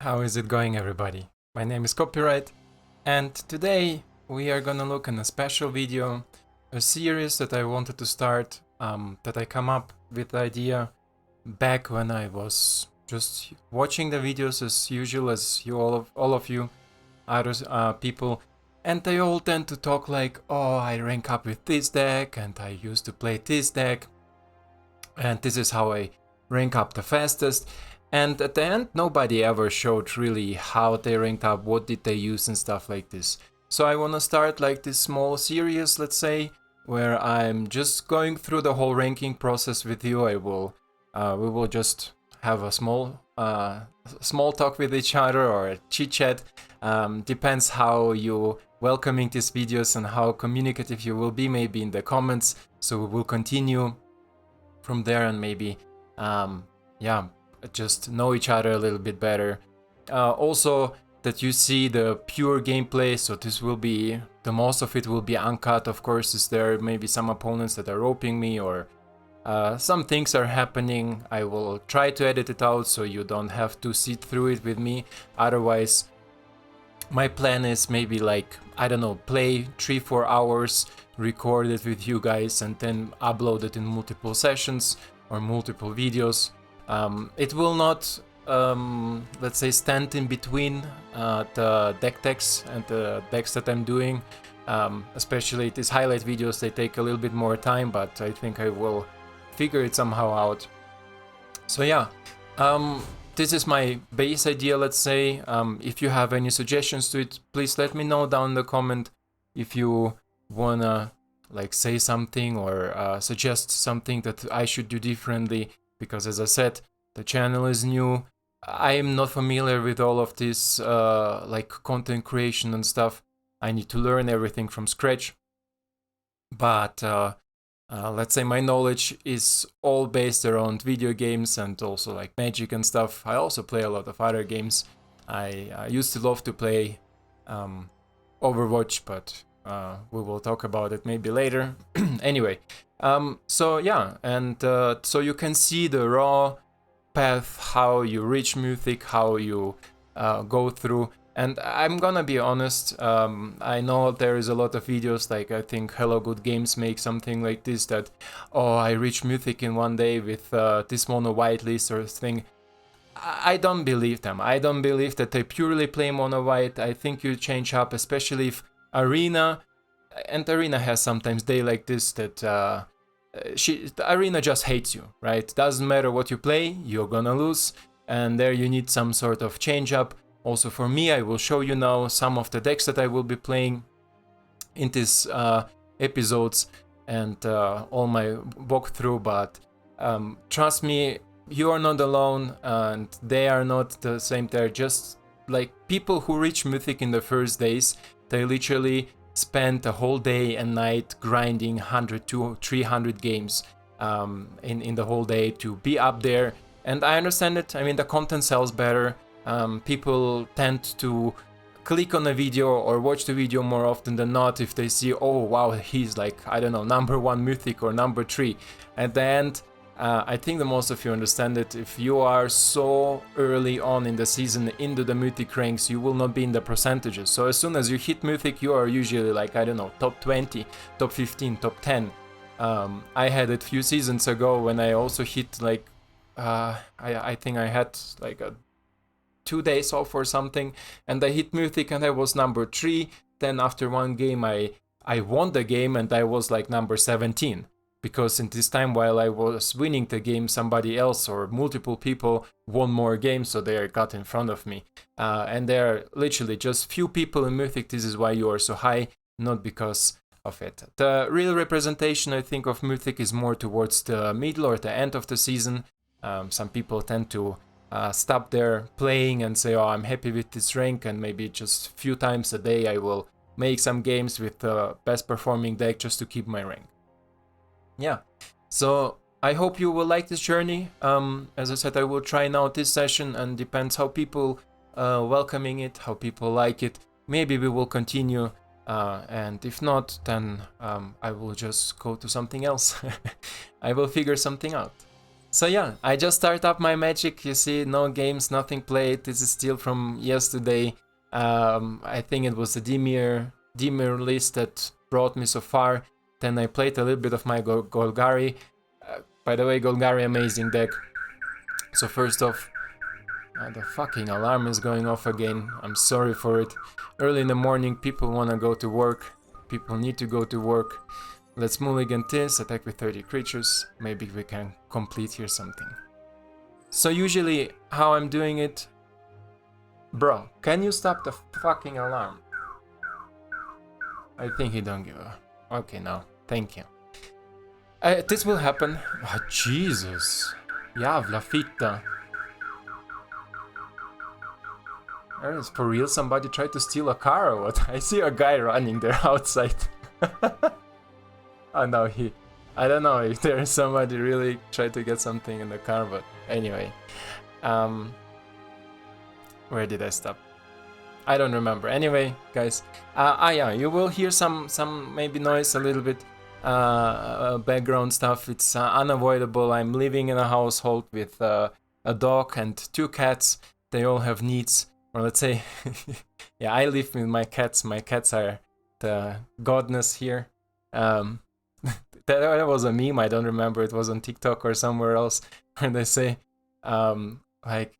How is it going, everybody? My name is Copyright, and today we are gonna look in a special video, a series that I wanted to start, that I come up with the idea back when I was just watching the videos as usual, as you all of you other people, and they all tend to talk like, oh, I rank up with this deck, and I used to play this deck, and this is how I rank up the fastest. And at the end, nobody ever showed really how they ranked up, what did they use and stuff like this. So I want to start like this small series, let's say, where I'm just going through the whole ranking process with you. We will just have a small talk with each other, or a chit chat. Depends how you welcoming these videos and how communicative you will be, maybe in the comments. So we will continue from there and maybe, just know each other a little bit better. Also, that you see the pure gameplay, so this will be, the most of it will be uncut, of course. Is there maybe some opponents that are roping me, or some things are happening, I will try to edit it out so you don't have to sit through it with me. Otherwise, my plan is maybe like, I don't know, play 3-4 hours, record it with you guys, and then upload it in multiple sessions or multiple videos. It will not, let's say, stand in between the deck decks and the decks that I'm doing. Especially these highlight videos, they take a little bit more time, but I think I will figure it somehow out. So yeah, this is my base idea, let's say. If you have any suggestions to it, please let me know down in the comment. If you wanna like say something or suggest something that I should do differently, because as I said, the channel is new. I am not familiar with all of this like content creation and stuff. I need to learn everything from scratch. But let's say my knowledge is all based around video games and also like Magic and stuff. I also play a lot of other games. I used to love to play Overwatch, but we will talk about it maybe later. Anyway, so yeah, and so you can see the raw path, how you reach Mythic, how you go through. And I'm gonna be honest, I know there is a lot of videos, like I think Hello Good Games make something like this, that, oh, I reached Mythic in one day with this mono white list or thing. I don't believe them. I don't believe that they purely play mono white. I think you change up, especially if Arena, and Arena has sometimes day like this, that the Arena just hates you, right? Doesn't matter what you play, you're gonna lose, and there you need some sort of change up. Also for me, I will show you now some of the decks that I will be playing in these episodes and all my walkthrough, but trust me, you are not alone, and they are not the same. They're just like people who reach Mythic in the first days. They literally spent a whole day and night grinding 100 to 300 games in the whole day to be up there. And I understand it. I mean, the content sells better. People tend to click on a video or watch the video more often than not if they see, oh wow, he's like, I don't know, number 1 Mythic or number 3. At the end, I think the most of you understand it. If you are so early on in the season into the Mythic ranks, you will not be in the percentages. So as soon as you hit Mythic, you are usually like, I don't know, top 20, top 15, top 10. I had it a few seasons ago when I also hit like, I think I had like 2 days off or something, and I hit Mythic and I was number 3. Then after one game I won the game and I was like number 17. Because in this time while I was winning the game, somebody else or multiple people won more games, so they got in front of me. And there are literally just few people in Mythic. This is why you are so high, not because of it. The real representation, I think, of Mythic is more towards the middle or the end of the season. Some people tend to stop there playing and say, oh, I'm happy with this rank, and maybe just a few times a day I will make some games with the best performing deck just to keep my rank. Yeah, so I hope you will like this journey. As I said, I will try now this session, and depends how people welcoming it, how people like it. Maybe we will continue, and if not, then I will just go to something else. I will figure something out. So yeah, I just started up my Magic. You see, no games, nothing played. This is still from yesterday. I think it was the Dimir list that brought me so far. Then I played a little bit of my Golgari. By the way, Golgari, amazing deck. So first off, the fucking alarm is going off again. I'm sorry for it. Early in the morning, people wanna go to work. People need to go to work. Let's mulligan this, attack with 30 creatures. Maybe we can complete here something. So usually, how I'm doing it... Bro, can you stop the fucking alarm? I think he don't give a... Okay, no. Thank you. This will happen. Oh, Jesus. Javla fitta. Is for real somebody tried to steal a car or what? I see a guy running there outside. Oh no, I don't know if there's somebody really tried to get something in the car, but anyway. Where did I stop? I don't remember. Anyway, guys, yeah, you will hear some maybe noise, a little bit background stuff. It's unavoidable. I'm living in a household with a dog and 2 cats. They all have needs, or let's say, yeah, I live with my cats. My cats are the godness here. That was a meme, I don't remember, it was on TikTok or somewhere else, where they say, like,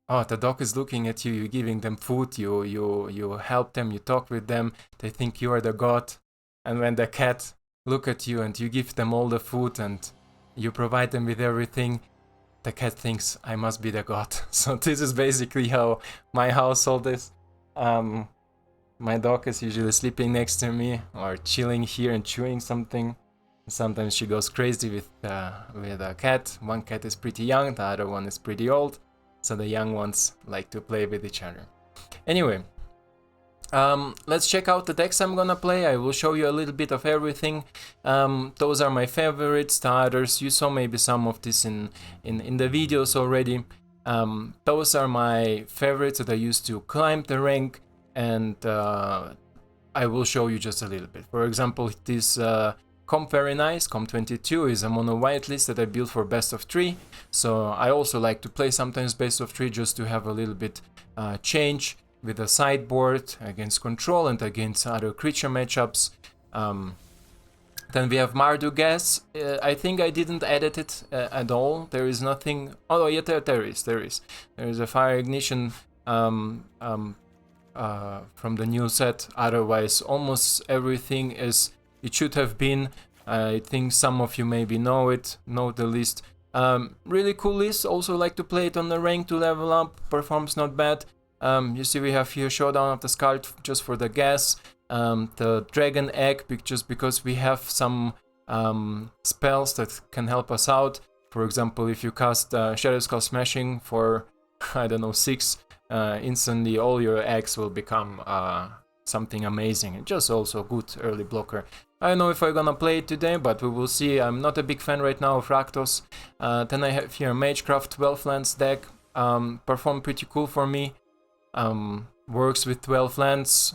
oh, the dog is looking at you, you're giving them food, you help them, you talk with them, they think you are the god, and when the cat look at you and you give them all the food and you provide them with everything, the cat thinks, I must be the god. So this is basically how my household is. My dog is usually sleeping next to me or chilling here and chewing something. Sometimes she goes crazy with a cat. One cat is pretty young, the other one is pretty old, so the young ones like to play with each other. Anyway, let's check out the decks I'm gonna play. I will show you a little bit of everything. Those are my favorites. The others, you saw maybe some of this in the videos already. Those are my favorites that I used to climb the rank, and I will show you just a little bit. For example, this Comp Very Nice, Comp 22 is a mono white list that I built for best of 3. So I also like to play sometimes best of 3 just to have a little bit change with the sideboard against control and against other creature matchups. Then we have Mardu Gas. I think I didn't edit it at all. There is nothing. Oh yeah, there is. There is a Fire Ignition from the new set. Otherwise, almost everything is. It should have been. I think some of you maybe know the list. Really cool list. Also like to play it on the rank to level up. Performs not bad. You see we have here Showdown of the Skull just for the gas. The Dragon Egg just because we have some spells that can help us out. For example, if you cast Shadow Skull Smashing for, I don't know, 6, instantly all your eggs will become something amazing. And just also a good early blocker. I don't know if I'm gonna play it today, but we will see. I'm not a big fan right now of Rakdos. Then I have here Magecraft 12 lands deck. Performed pretty cool for me. Works with 12 lands.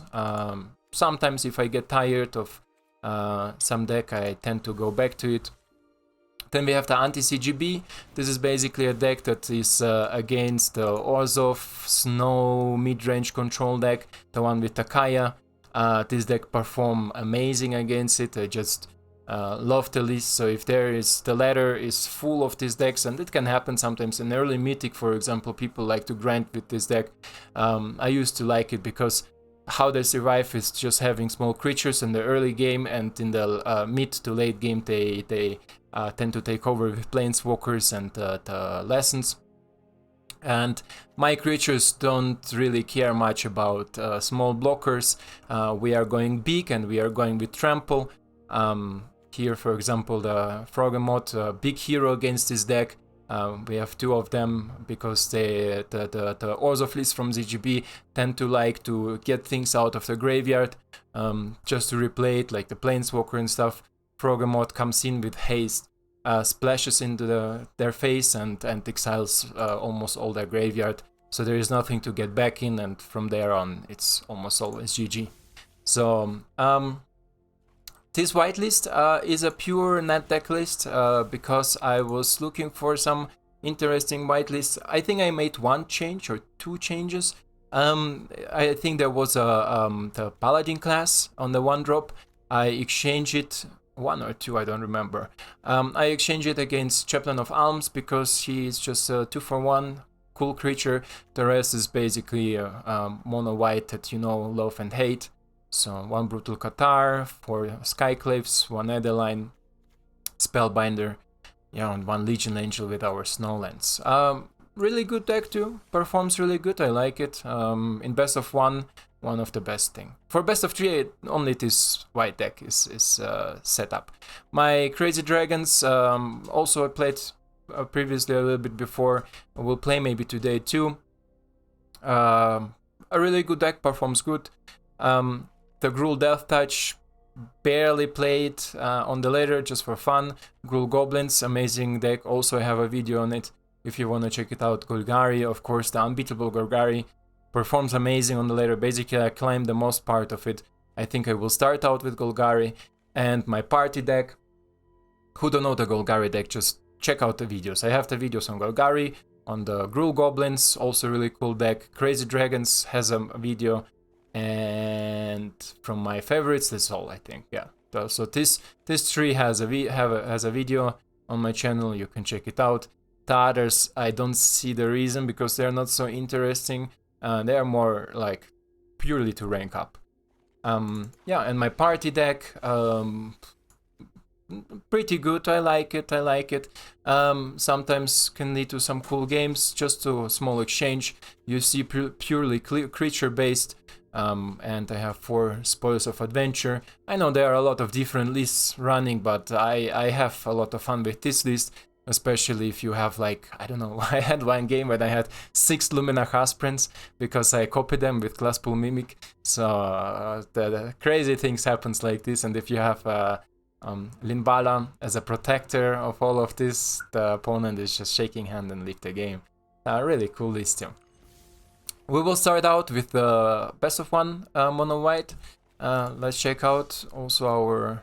Sometimes if I get tired of some deck, I tend to go back to it. Then we have the anti-CGB. This is basically a deck that is against the Orzhov Snow mid-range control deck, the one with Takaya. This deck perform amazing against it. I just love the list. So if the ladder is full of these decks, and it can happen sometimes in early Mythic, for example, people like to grind with this deck. I used to like it because how they survive is just having small creatures in the early game, and in the mid to late game they tend to take over with planeswalkers and the lessons. And my creatures don't really care much about small blockers. We are going big and we are going with trample. Here, for example, the Froggemot, big hero against this deck. We have 2 of them because the Orzhov list from ZGB tend to like to get things out of the graveyard just to replay it, like the Planeswalker and stuff. Froggemot comes in with haste, splashes into their face and exiles almost all their graveyard. So there is nothing to get back in, and from there on it's almost always GG. So This whitelist is a pure net deck list because I was looking for some interesting whitelists. I think I made one change or two changes. I think there was the Paladin class on the one drop. I exchanged it, one or two, I don't remember. I exchanged it against Chaplain of Alms because he is just a 2-for-1 cool creature. The rest is basically mono white that you know, love and hate. So 1 Brutal Cathar, 4 Skyclaves, 1 Adeline, Spellbinder, yeah, and 1 Legion Angel with our Snowlands. Really good deck too, performs really good, I like it. In best of 1, one of the best thing. For best of 3, only this white deck is set up. My Crazy Dragons, also I played previously a little bit before, I will play maybe today too. A really good deck, performs good. The Gruul Death Touch, barely played on the ladder just for fun. Gruul Goblins, amazing deck, also I have a video on it if you want to check it out. Golgari, of course, the unbeatable Golgari, performs amazing on the ladder. Basically I claimed the most part of it. I think I will start out with Golgari. And my party deck, who don't know the Golgari deck, just check out the videos. I have the videos on Golgari, on the Gruul Goblins, also really cool deck. Crazy Dragons has a video. And from my favorites, that's all I think. Yeah. So this tree has a video on my channel. You can check it out. The others, I don't see the reason because they're not so interesting. They are more like purely to rank up. Yeah, and my party deck, pretty good. I like it. Sometimes can lead to some cool games. Just to a small exchange. You see purely creature based. And I have 4 Spoils of Adventure. I know there are a lot of different lists running, but I have a lot of fun with this list, especially if you have, like, I don't know, I had one game where I had 6 Lumina Hasprints because I copied them with Glasspool Mimic, so the crazy things happens like this. And if you have Linvala as a protector of all of this, the opponent is just shaking hand and leave the game. Really cool list too. We will start out with the best of 1 mono white. Let's check out also our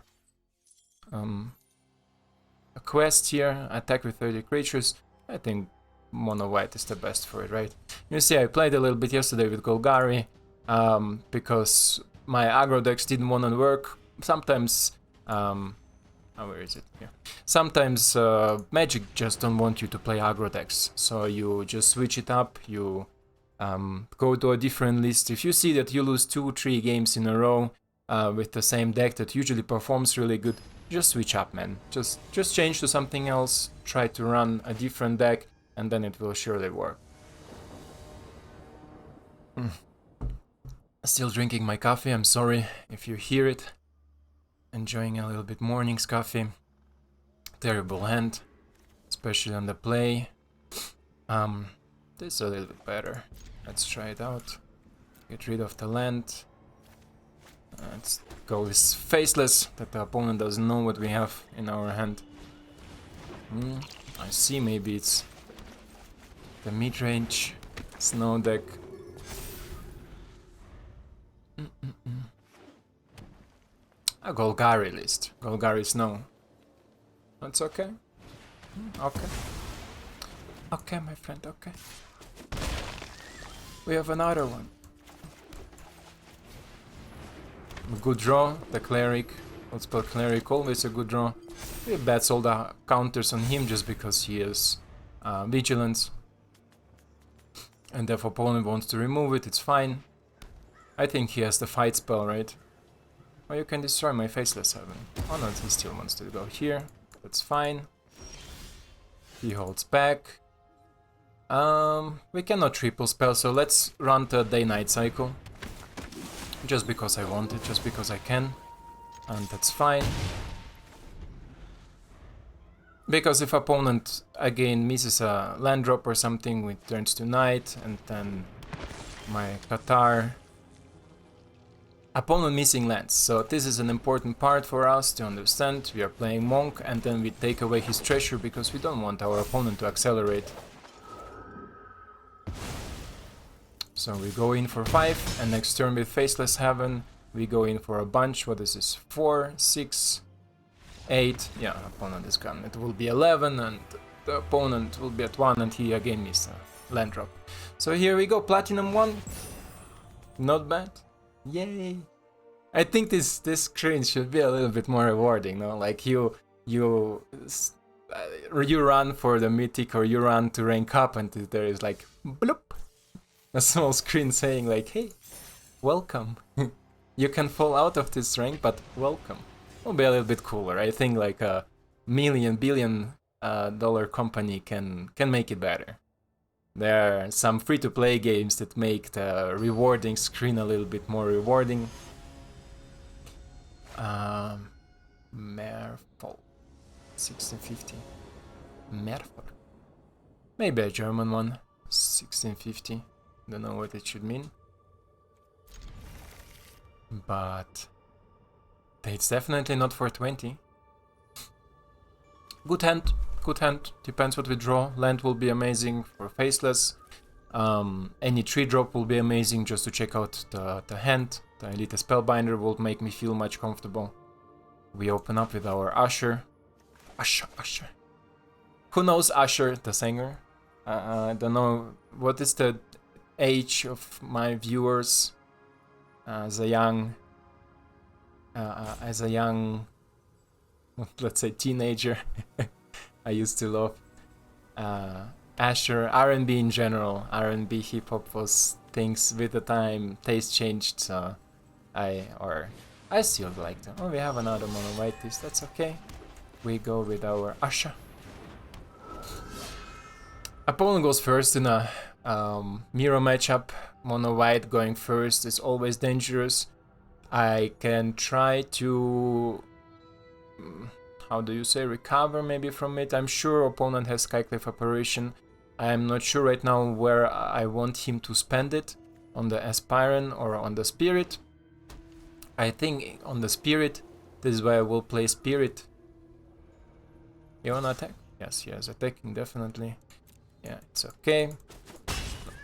quest here. Attack with 30 creatures. I think mono white is the best for it, right? You see, I played a little bit yesterday with Golgari because my aggro decks didn't want to work. Sometimes, where is it? Yeah. Sometimes Magic just don't want you to play aggro decks, so you just switch it up. You go to a different list. If you see that you lose 2-3 games in a row with the same deck that usually performs really good, just switch up, man. Just change to something else, try to run a different deck, and then it will surely work. Still drinking my coffee, I'm sorry if you hear it. Enjoying a little bit morning's coffee. Terrible hand, especially on the play. This is a little bit better. Let's try it out. Get rid of the land. Let's go with Faceless, that the opponent doesn't know what we have in our hand. I see, maybe it's the mid-range snow deck. A Golgari list. Golgari Snow. That's okay. Okay. Okay, my friend, okay. We have another one. A good draw, the Cleric. Let's spell Cleric, always a good draw. We bets all the counters on him just because he is Vigilance. And if opponent wants to remove it, it's fine. I think he has the fight spell, right? Or you can destroy my Faceless Heaven. Oh no, he still wants to go here. That's fine. He holds back. We cannot triple spell, so let's run the day-night cycle. Just because I want it, just because I can. And that's fine. Because if opponent again misses a land drop or something, it turns to night, and then my Cathar. Opponent missing lands, so this is an important part for us to understand. We are playing Monk, and then we take away his treasure because we don't want our opponent to accelerate. So we go in for 5, and next turn with Faceless Heaven, We go in for a bunch. What is this? 4, 6, 8. Yeah, opponent is gone. It will be 11 and the opponent will be at 1 and he again missed a land drop. So here we go, Platinum 1. Not bad. Yay. I think this screen should be a little bit more rewarding, no? Like you run for the mythic or you run to rank up and there is like bloop, a small screen saying like, hey, welcome. You can fall out of this rank, but welcome. Will be a little bit cooler. I think like a billion dollar company can make it better. There are some free-to-play games that make the rewarding screen a little bit more rewarding. Merfolk 1650. Merfolk. Maybe a German one. 1650. Don't know what it should mean. But it's definitely not 420. Good hand. Good hand. Depends what we draw. Land will be amazing for Faceless. Any 3-drop will be amazing just to check out the hand. The Elite Spellbinder will make me feel much comfortable. We open up with our Usher. Usher. Who knows Usher, the singer? I don't know what is the age of my viewers. As a young, let's say teenager, I used to love Asher, R&B in general. R&B, hip hop was things with the time. Taste changed, so I still like them. Oh, we have another mono white piece. That's okay. We go with our Asher. Opponent goes first in a mirror matchup. Mono white going first is always dangerous. I can try to, how do you say, recover maybe from it. I'm sure opponent has Skyclave Apparition. I'm not sure right now where I want him to spend it, on the Aspiran or on the Spirit. I think on the Spirit. This is why I will play Spirit. You wanna attack? Yes, he is attacking, definitely. Yeah, it's okay.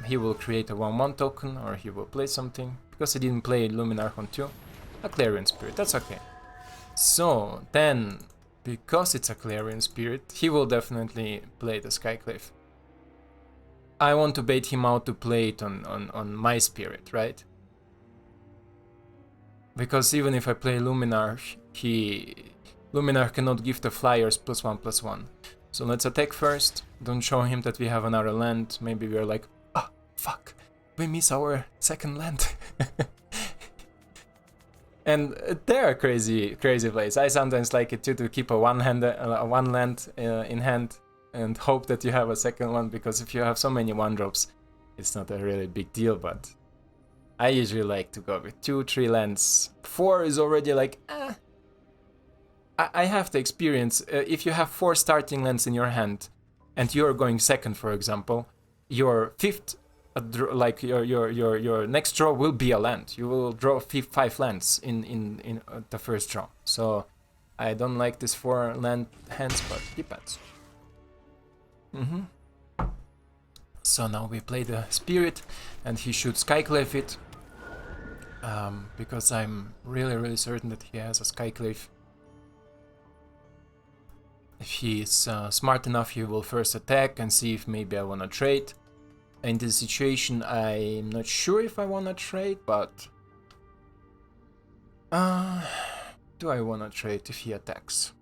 He will create a 1/1 token, or he will play something. Because he didn't play Luminarchon 2. A Clarion Spirit, that's okay. So, then, because it's a Clarion Spirit, he will definitely play the Skyclave. I want to bait him out to play it on my Spirit, right? Because even if I play Luminarch, Luminarch cannot give the flyers +1/+1. So let's attack first, don't show him that we have another land. Maybe we're like, ah, fuck, we miss our second land. And there are crazy plays. I sometimes like it too, to keep a one land in hand and hope that you have a second one, because if you have so many 1-drops, it's not a really big deal, but I usually like to go with 2, 3 lands. 4 is already like, I have the experience. If you have 4 starting lands in your hand and you're going second, for example, your fifth, like your next draw will be a land. You will draw 5 lands in the first draw. So I don't like this 4 land hands, but depends. So now we play the Spirit, and he should Skyclave it, because I'm really certain that he has a Skyclave. If he is smart enough, he will first attack and see if maybe I wanna trade. In this situation, I'm not sure if I wanna trade, but do I wanna trade if he attacks?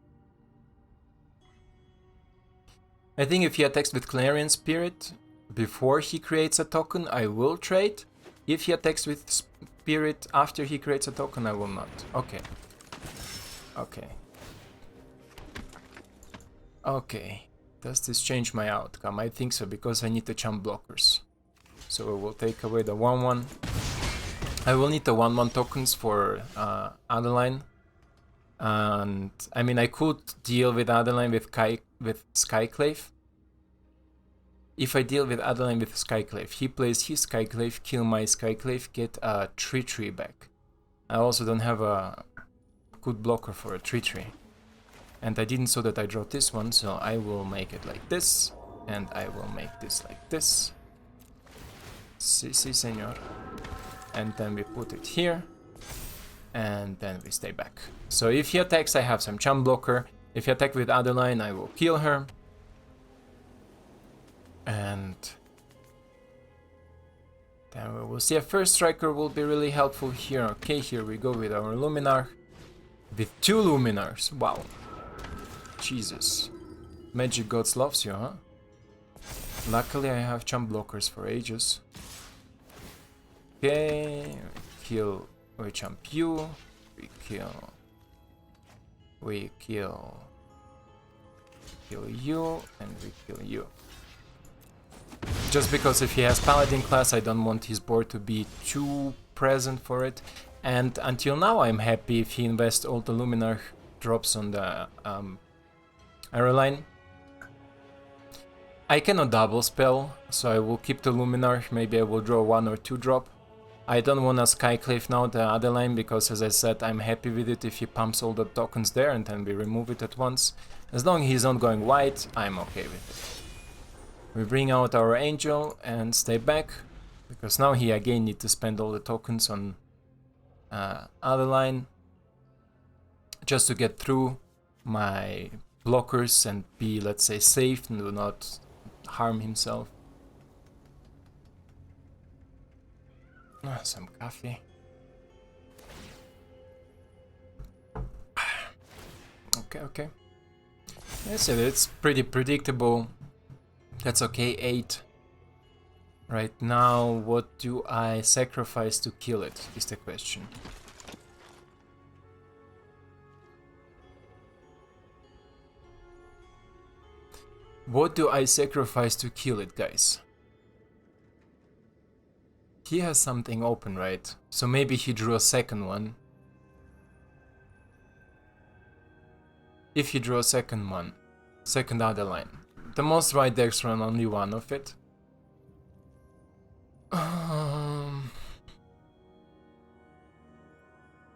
I think if he attacks with Clarion Spirit before he creates a token, I will trade. If he attacks with Spirit after he creates a token, I will not. Okay. Okay. Does this change my outcome? I think so, because I need the jump blockers. So I will take away the 1/1. I will need the 1/1 tokens for Adeline. And I mean, I could deal with Adeline with Skyclave. If I deal with Adeline with Skyclave, he plays his Skyclave, kill my Skyclave, get a 3/3 back. I also don't have a good blocker for a 3/3. And I didn't saw that I draw this one, so I will make it like this, and I will make this like this. Si, senor. And then we put it here. and then we stay back. So if he attacks, I have some chump blocker. If he attacks with Adeline, I will kill her. And then we will see. A first striker will be really helpful here. Okay, here we go with our Luminar. With 2 Luminars. Wow. Jesus. Magic Gods loves you, huh? Luckily I have chump blockers for ages. Okay, kill. We chump you. We kill you, and we kill you. Just because if he has Paladin class, I don't want his board to be too present for it. And until now I'm happy if he invests all the Luminar drops on the arrow line. I cannot double spell, so I will keep the Luminar. Maybe I will draw 1 or 2 drop. I don't want to Skyclave now the other line, because as I said, I'm happy with it if he pumps all the tokens there and then we remove it at once. As long as he's not going white, I'm okay with it. We bring out our Angel and stay back, because now he again need to spend all the tokens on other line just to get through my blockers and be, let's say, safe and do not harm himself. Some coffee. Okay. Yes, it's pretty predictable. That's okay. 8. Right now, what do I sacrifice to kill it, is the question. What do I sacrifice to kill it, guys? He has something open, right? So maybe he drew a second one. If he drew a second one, second other line. The most right decks run only one of it.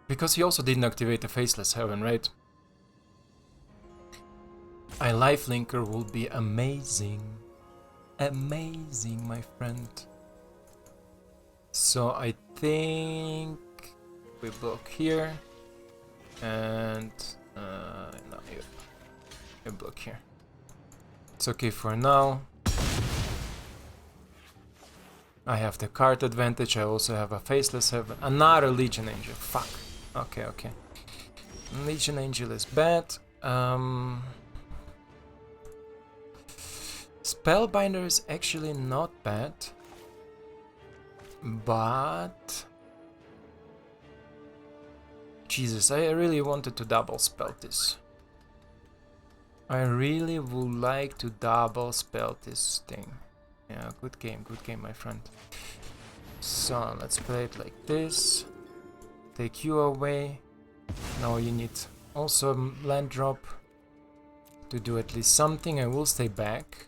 Because he also didn't activate the Faceless Heaven, right? A lifelinker will be amazing. Amazing, my friend. So I think we block here, and no, you block here. It's okay for now. I have the card advantage. I also have a Faceless Heaven. Another Legion Angel. Fuck. Okay. Legion Angel is bad. Spellbinder is actually not bad. But Jesus, I really wanted to double spell this. I really would like to double spell this thing. Yeah, good game, my friend. So let's play it like this. Take you away. Now you need also a land drop to do at least something. I will stay back.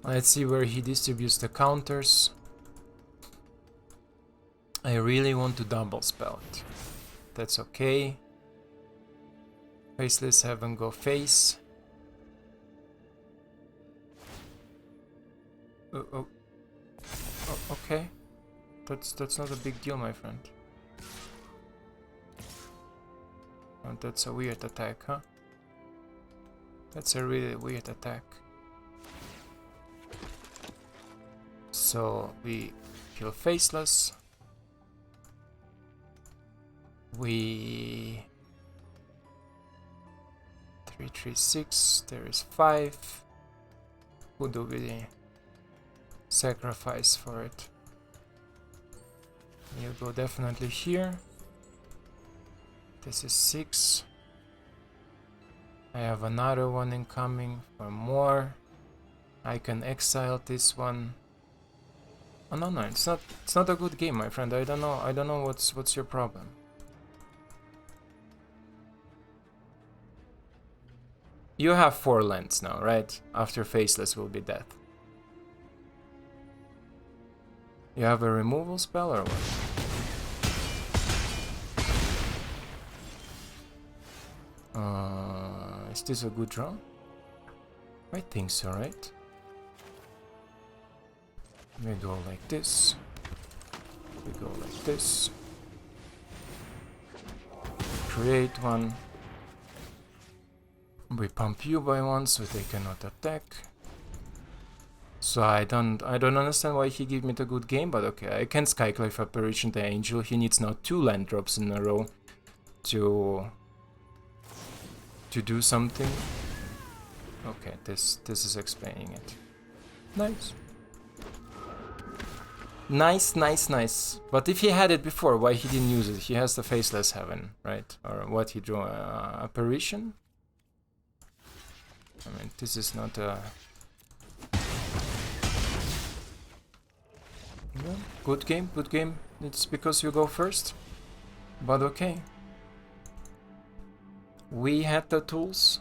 Let's see where he distributes the counters. I really want to double spell it. That's okay. Faceless Heaven go face. Oh, okay. That's not a big deal, my friend. Oh, that's a weird attack, huh? That's a really weird attack. So we kill Faceless. We 3, 3, 6. There is 5. Who do we sacrifice for it? You go definitely here. This is 6. I have another one incoming for more. I can exile this one. Oh no, it's not a good game, my friend. I don't know what's your problem. You have 4 lands now, right? After Faceless will be dead. You have a removal spell or what? Is this a good draw? I think so, right? We go like this. We go like this. Create one. We pump you by one so they cannot attack. So I don't understand why he gave me the good game, but okay, I can Skyclive Apparition the Angel. He needs now 2 land drops in a row to do something. Okay, this is explaining it. Nice. Nice. But if he had it before, why he didn't use it? He has the Faceless Heaven, right? Or what he drew? Apparition? I mean, this is not a... Yeah, good game. It's because you go first. But okay. We had the tools.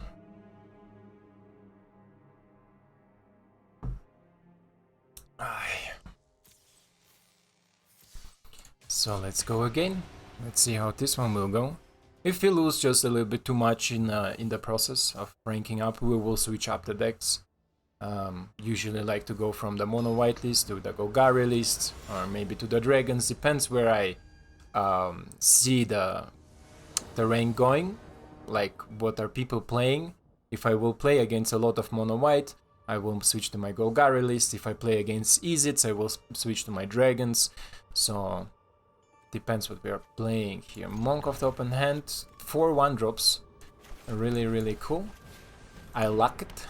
So let's go again. Let's see how this one will go. If we lose just a little bit too much in the process of ranking up, we will switch up the decks. Usually like to go from the mono white list to the Golgari list, or maybe to the dragons. Depends where I see the rank going, like what are people playing. If I will play against a lot of mono white, I will switch to my Golgari list. If I play against Izits, I will switch to my dragons. So depends what we are playing here. Monk of the Open Hand, 4 1-drops, really cool. I like it.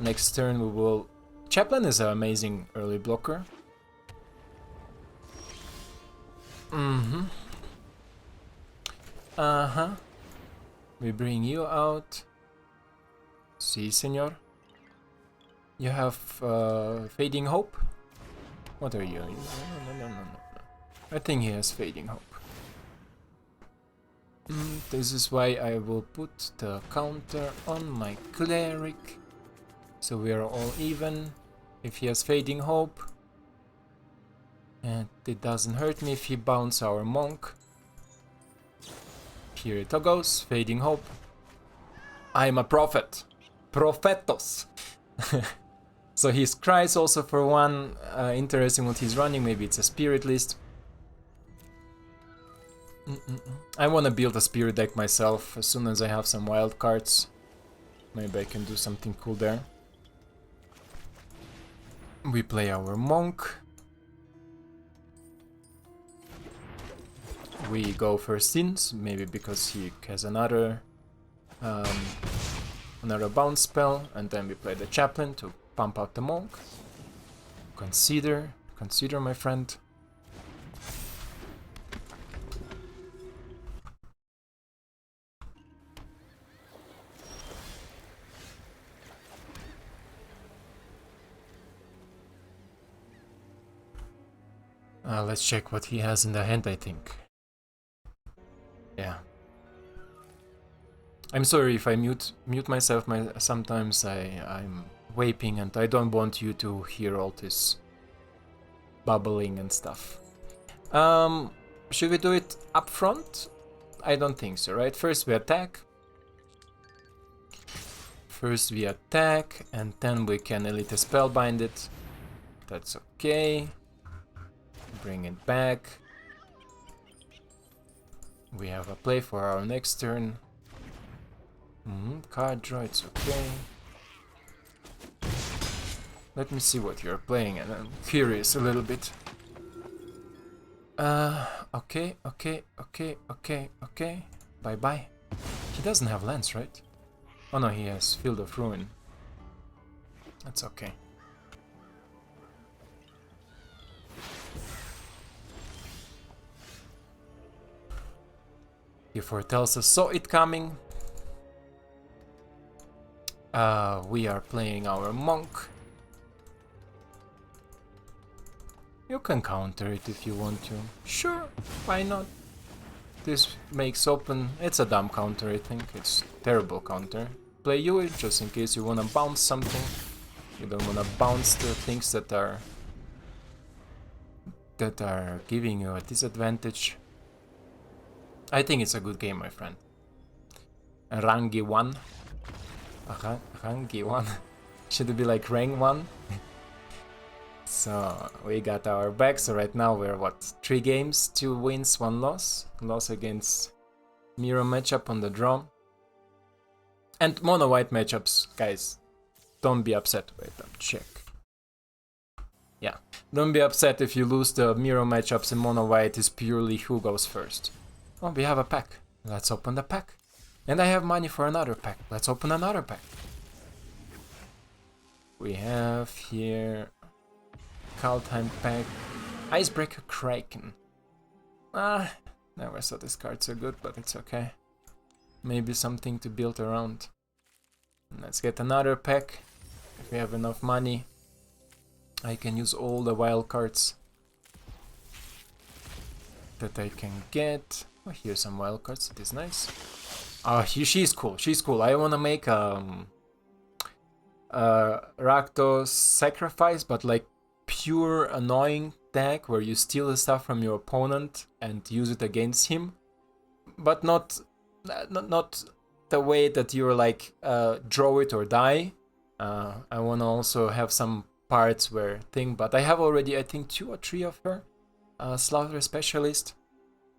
Next turn we will... Chaplain is an amazing early blocker. We bring you out. Si, senor. You have Fading Hope? What are you? No. I think he has Fading Hope. This is why I will put the counter on my Cleric. So we are all even. If he has Fading Hope. And it doesn't hurt me if he bounces our Monk. Here it goes, Fading Hope. I'm a prophet. Prophetos. So he cries also for 1. Interesting what he's running. Maybe it's a spirit list. I want to build a spirit deck myself as soon as I have some wild cards. Maybe I can do something cool there. We play our Monk. We go for Sins, maybe because he has another bounce spell, and then we play the Chaplain to pump out the Monk. Consider my friend. Let's check what he has in the hand, I think. Yeah. I'm sorry if I mute myself. Sometimes I'm vaping and I don't want you to hear all this bubbling and stuff. Should we do it up front? I don't think so, right? First we attack. And then we can Elite Spellbind it. That's okay. Bring it back. We have a play for our next turn. Card draw, it's okay. Let me see what you're playing, and I'm curious a little bit. Okay. Bye. He doesn't have lands, right? Oh no, he has Field of Ruin. That's okay. He foretells us, saw it coming. We are playing our Monk. You can counter it if you want to. Sure, why not? This makes open... It's a dumb counter, I think. It's terrible counter. Play you just in case you wanna bounce something. You don't wanna bounce the things that are giving you a disadvantage. I think it's a good game, my friend. Rangi 1. Rangi 1. Should it be like rank 1? So we got our back. So right now we're what? 3 games, 2 wins, 1 loss. Loss against mirror matchup on the draw. And mono white matchups, guys. Don't be upset. Wait, I'll check. Yeah, don't be upset if you lose the mirror matchups in mono white. Is purely who goes first. Oh, we have a pack. Let's open the pack. And I have money for another pack. Let's open another pack. We have here Kaldheim pack, Icebreaker Kraken. Never saw this card so good, but it's okay. Maybe something to build around. Let's get another pack. If we have enough money, I can use all the wild cards that I can get. Oh, here's some wild cards. That is nice. She's cool. She's cool. I wanna make Rakdos Sacrifice, but like pure annoying deck where you steal the stuff from your opponent and use it against him, but not the way that you're like draw it or die. I wanna also have some parts where but I have already I think 2 or 3 of her Slaughter Specialist,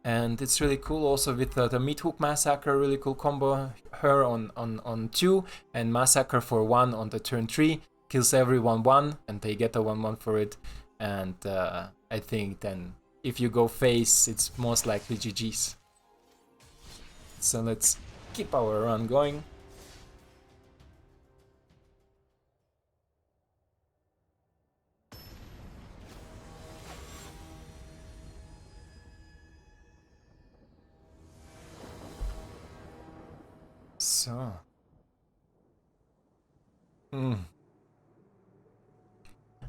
and it's really cool also with the Meathook Massacre, really cool combo. Her on 2 and Massacre for 1 on the turn 3, kills everyone 1 and they get a 1/1 for it. And I think then if you go face, it's most likely GG's. So let's keep our run going. So.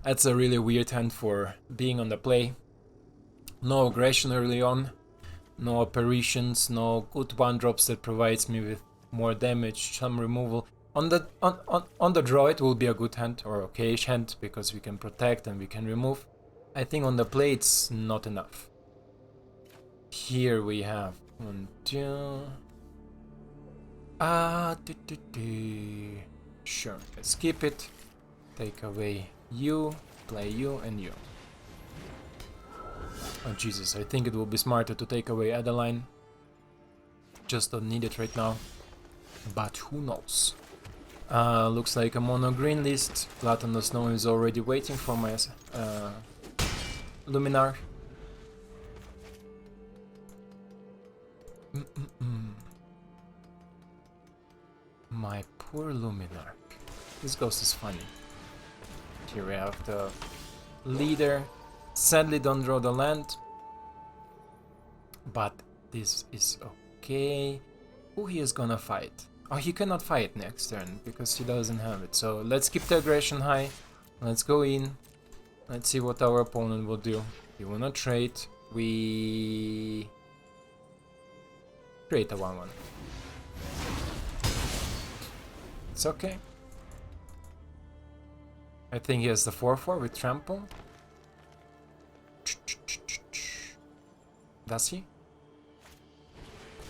That's a really weird hand for being on the play. No aggression early on, no apparitions, no good 1-drops that provides me with more damage, some removal. On the draw it will be a good hand, or okayish hand, because we can protect and we can remove. I think on the play it's not enough. Here we have 1, 2... Sure, let's keep it. Take away you, play you and you. Oh Jesus, I think it will be smarter to take away Adeline. Just don't need it right now. But who knows? Looks like a mono green list. Blood on the Snow is already waiting for my Luminar. My poor Luminar. This ghost is funny. Here we have the leader. Sadly don't draw the land, but this is okay. Who he is gonna fight? Oh, he cannot fight next turn because he doesn't have it. So let's keep the aggression high. Let's go in. Let's see what our opponent will do. You wanna trade? We create a 1/1. It's okay. I think he has the 4/4 with trample. Does he?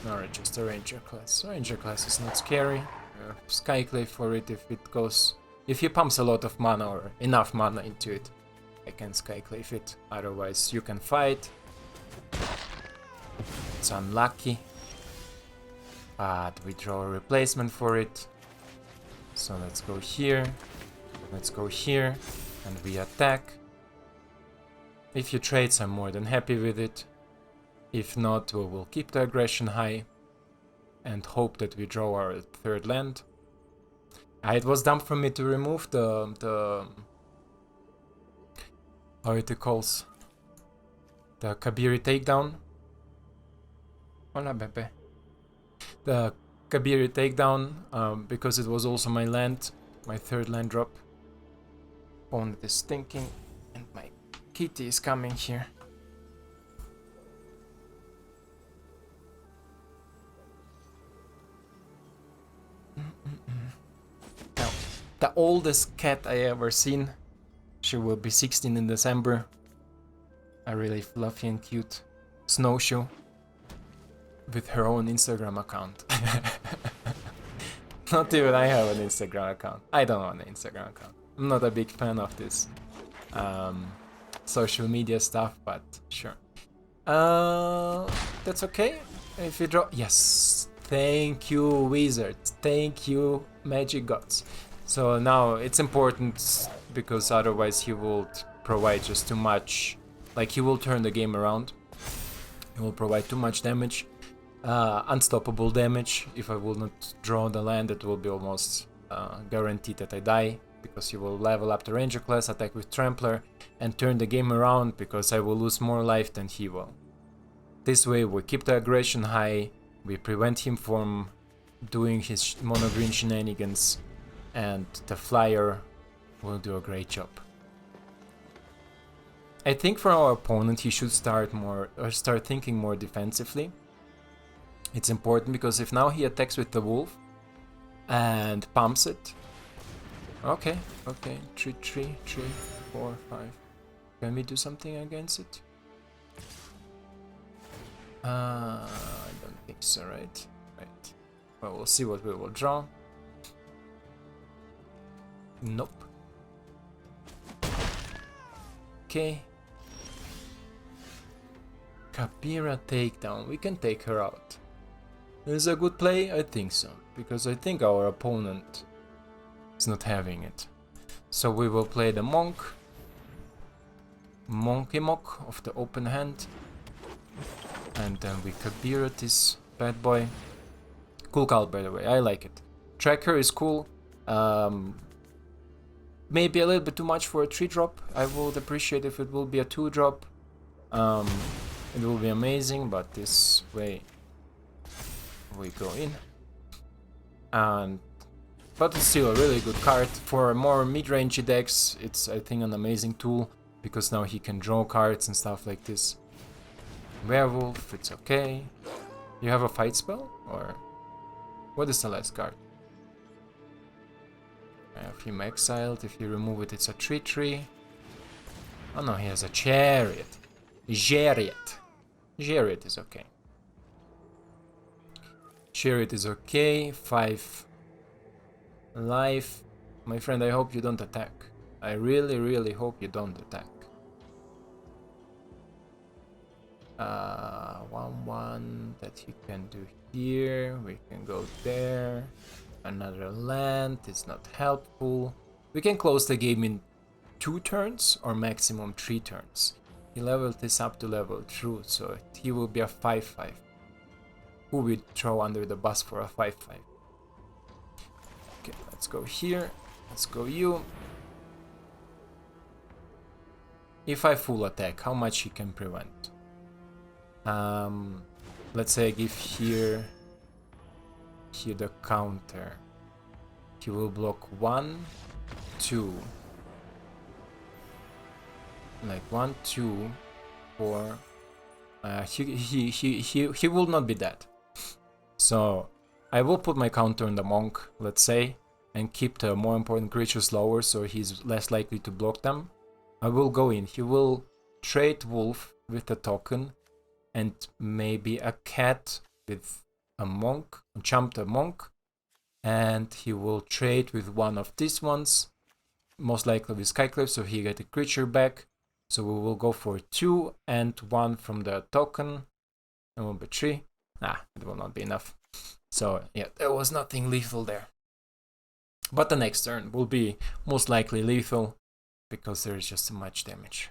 No, just a ranger class. Ranger class is not scary. Skyclave for it if it goes. If he pumps a lot of mana or enough mana into it, I can Skyclave it. Otherwise, you can fight. It's unlucky, but we draw a replacement for it. So let's go here. Let's go here, and we attack. If you trade, I'm more than happy with it. If not, we will keep the aggression high and hope that we draw our 3rd land. It was dumb for me to remove the how it calls, the Kabiri takedown. Hola, bebe. The Kabiri takedown, because it was also my land, my 3rd land drop. Opponent is thinking, and my kitty is coming here. Now, the oldest cat I ever seen. She will be 16 in December. A really fluffy and cute snowshoe with her own Instagram account. Not even I have an Instagram account. I don't want an Instagram account. I'm not a big fan of this social media stuff, but sure. That's okay. If you draw, yes. Thank you, wizards. Thank you, magic gods. So now it's important because otherwise he will provide just too much. Like he will turn the game around. He will provide too much damage, unstoppable damage. If I will not draw the land, it will be almost guaranteed that I die, because he will level up the ranger class, attack with trampler, and turn the game around because I will lose more life than he will. This way we keep the aggression high, we prevent him from doing his mono green shenanigans, and the flyer will do a great job. I think for our opponent he should start thinking more defensively. It's important because if now he attacks with the wolf and pumps it. Okay, 3, 4, 5. Can we do something against it? I don't think so, right? Right. Well, we'll see what we will draw. Nope. Okay. Kapira takedown. We can take her out. Is a good play? I think so. Because I think our opponent is not having it. So we will play the monk. Monkey mock of the open hand. And then we Kabira this bad boy. Cool card, by the way, I like it. Tracker is cool. Maybe a little bit too much for a 3-drop. I would appreciate if it will be a 2-drop. It will be amazing, but this way we go in. But it's still a really good card. For more mid-range decks, it's, I think, an amazing tool, because now he can draw cards and stuff like this. Werewolf, it's okay. You have a fight spell? Or what is the last card? I have him exiled. If you remove it, it's a 3/3. Oh no, he has a chariot. Chariot is okay. Chariot is okay. 5 life. My friend, I hope you don't attack. I really, really hope you don't attack. 1/1 that he can do here. We can go there. Another land is not helpful. We can close the game in 2 turns or maximum 3 turns. He leveled this up to level 2, so he will be a 5/5. Who we throw under the bus for a 5/5? Okay, let's go here. Let's go you. If I full attack, how much he can prevent? Let's say I give here the counter. He will block 1, 2. Like 1, 2, 4. He will not be dead. So I will put my counter on the monk, let's say, and keep the more important creatures lower, so he's less likely to block them. I will go in. He will trade wolf with a token, and maybe a cat with a monk, jump the monk, and he will trade with one of these ones, most likely with Skyclave, so he get a creature back. So we will go for 2 and 1 from the token. It will be 3. It will not be enough. So yeah, there was nothing lethal there. But the next turn will be most likely lethal, because there is just too much damage.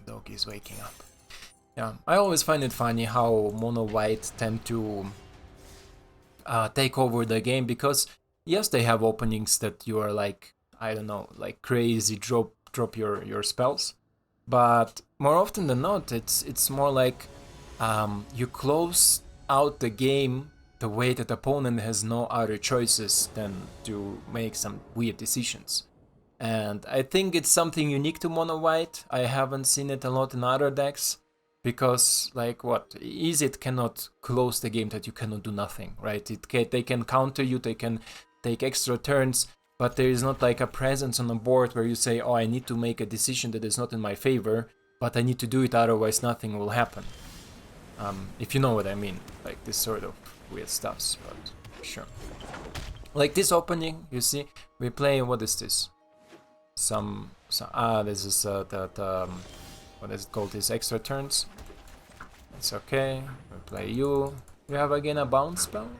Dog is waking up. Yeah, I always find it funny how mono white tend to take over the game, because yes, they have openings that you are like, I don't know, like crazy drop your spells, but more often than not, it's more like you close out the game the way that the opponent has no other choices than to make some weird decisions. And I think it's something unique to mono white. I haven't seen it a lot in other decks, because like what, it cannot close the game that you cannot do nothing, right? They can counter you, they can take extra turns, but there is not like a presence on the board where you say, oh, I need to make a decision that is not in my favor, but I need to do it, otherwise nothing will happen. If you know what I mean, like this sort of weird stuffs, but sure. Like this opening, you see, we play, what is this? This is what is it called, these extra turns. It's okay, we play you. You have again a bounce spell?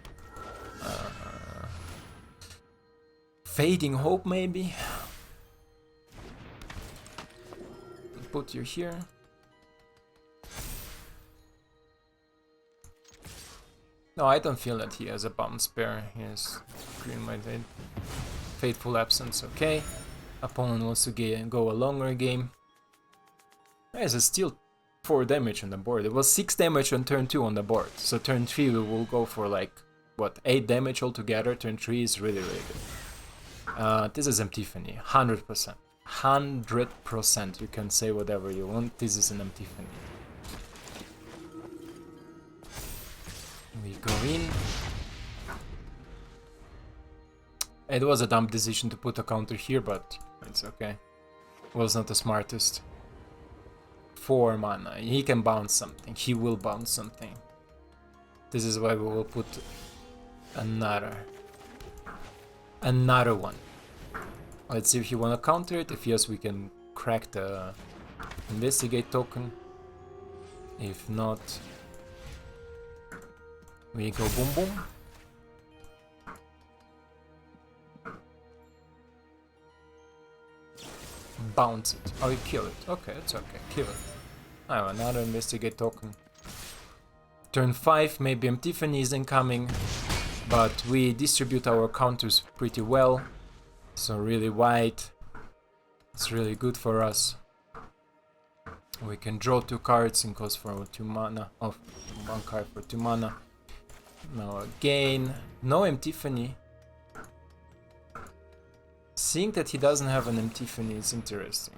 Fading Hope maybe? Put you here. No, I don't feel that he has a bounce pair. He has green white Fateful Absence, okay. Opponent wants to go a longer game. There's a still 4 damage on the board. It was 6 damage on turn 2 on the board. So turn 3 we will go for like, what, 8 damage altogether. Turn 3 is really, really good. This is Tiffany, 100%. 100%. You can say whatever you want. This is an Tiffany. We go in. It was a dumb decision to put a counter here, but it's okay. Was not the smartest. 4 mana. He can bounce something. He will bounce something. This is why we will put another one. Let's see if you want to counter it. If yes, we can crack the investigate token. If not, we go boom boom. Bounce it. Oh, you kill it. Okay, it's okay. Kill it. I have another investigate token. Turn 5, maybe Tiffany is incoming, but we distribute our counters pretty well. So really white. It's really good for us. We can draw 2 cards and cost for 2 mana. Oh, 1 card for 2 mana. Now again, no Tiffany. Seeing that he doesn't have an Tiffany is interesting.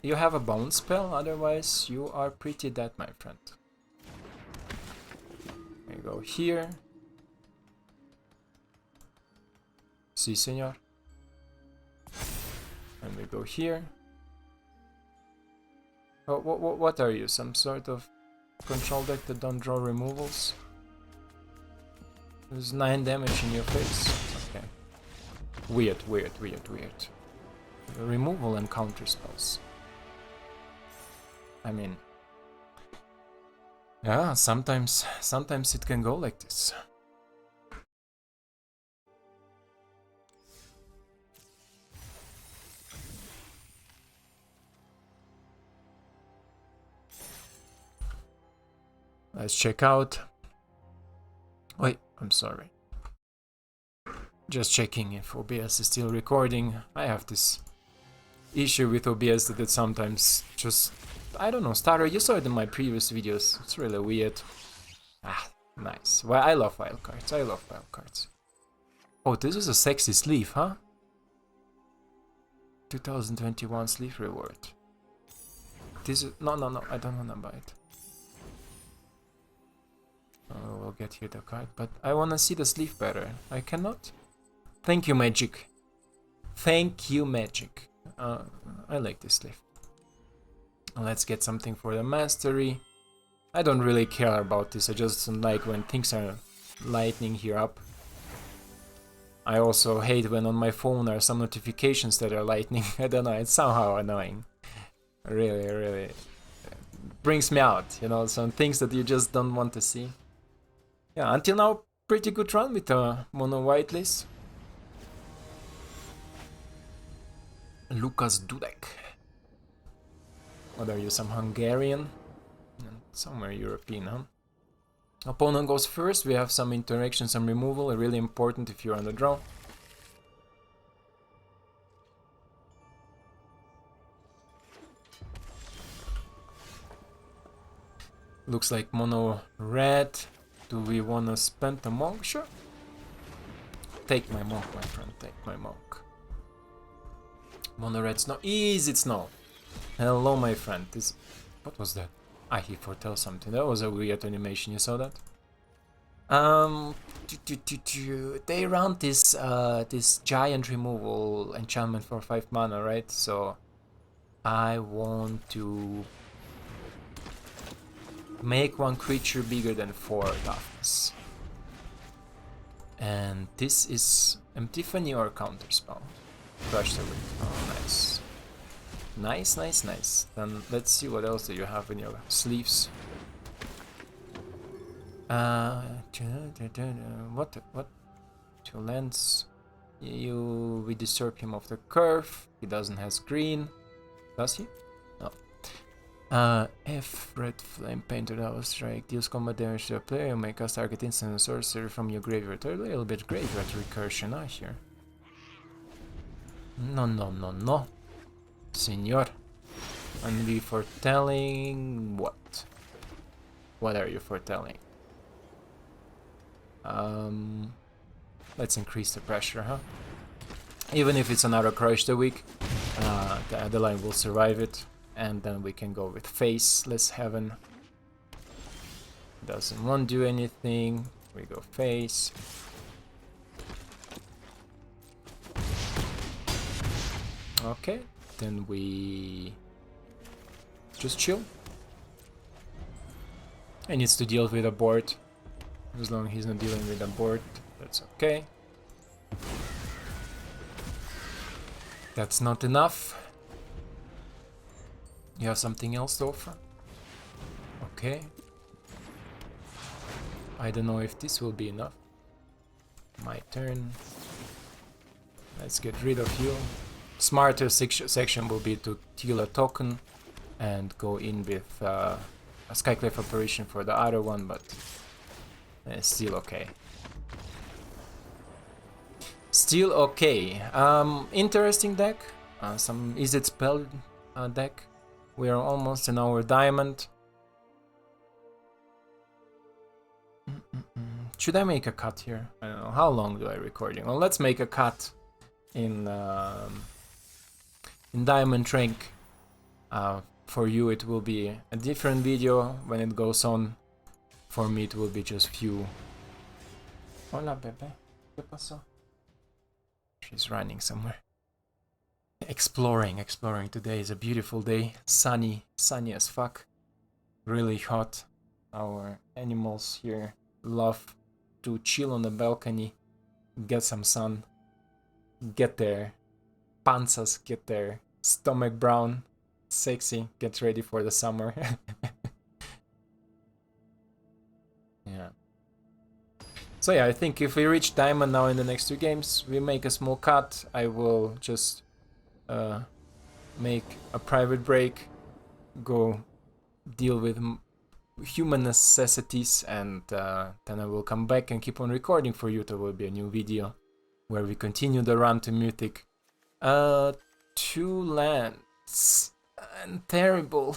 You have a bounce spell, otherwise you are pretty dead, my friend. We go here. Si, senor. And we go here. Oh, what are you? Some sort of control deck that don't draw removals? There's 9 damage in your face. Okay. Weird. Removal and counter spells. I mean, yeah, sometimes it can go like this. Let's check out. Wait, I'm sorry. Just checking if OBS is still recording. I have this issue with OBS that it sometimes just, I don't know, Starter, you saw it in my previous videos. It's really weird. Ah, nice. Well, I love wildcards. Oh, this is a sexy sleeve, huh? 2021 sleeve reward. This is, no, I don't wanna buy it. We'll get here the card, but I wanna see the sleeve better. I cannot. Thank you, Magic. Thank you, Magic. I like this sleeve. Let's get something for the mastery. I don't really care about this. I just don't like when things are lightening here up. I also hate when on my phone are some notifications that are lightning. I don't know, it's somehow annoying. Really brings me out, you know, some things that you just don't want to see. Yeah, until now, pretty good run with the mono white list. Lucas Dudek. What are you, some Hungarian? Somewhere European, huh? Opponent goes first, we have some interaction, some removal, really important if you're on the draw. Looks like mono red. Do we wanna spend the monk? Sure. Take my monk, my friend, take my monk. Mono red snow, easy snow. Hello, my friend. This, what was that? Ah, he foretells something. That was a weird animation. You saw that? They run this this giant removal enchantment for 5 mana, right? So I want to Make one creature bigger than 4 toughness. And this is Epiphany or counterspell? Crush the Wind. Oh, nice. Nice, nice, nice. Then let's see what else do you have in your sleeves. What? 2 lands. We disturb him off the curve. He doesn't has green. Does he? No. If red flame painted our strike deals combat damage to a player, you may cast target instant and sorcery from your graveyard. A little bit graveyard recursion, I hear. No, no, no, no. Senor. And we foretelling what? What are you foretelling? Let's increase the pressure, huh? Even if it's another Crush the Week, the Adeline will survive it. And then we can go with Faceless Heaven. Doesn't want to do anything. We go Face. Okay, then we just chill. He needs to deal with a board. As long as he's not dealing with a board, that's okay. That's not enough. You have something else to offer? Okay. I don't know if this will be enough. My turn. Let's get rid of you. Smarter section will be to deal a token and go in with a Skyclave Apparition for the other one, but it's still okay. Still okay. Interesting deck. Some Is It Spell deck. We are almost in our diamond. Should I make a cut here? I don't know. How long do I recording? Well, let's make a cut in Diamond Rank. For you it will be a different video when it goes on. For me it will be just few. Hola, Pepe. ¿Qué pasó? She's running somewhere. Exploring. Today is a beautiful day. Sunny as fuck. Really hot. Our animals here love to chill on the balcony, get some sun, get their panzas, get their stomach brown, sexy, get ready for the summer. Yeah. So yeah, I think if we reach diamond now in the next 2 games, we make a small cut. I will just make a private break, go deal with human necessities, and then I will come back and keep on recording for you. There will be a new video where we continue the run to Mythic. 2 lands and terrible.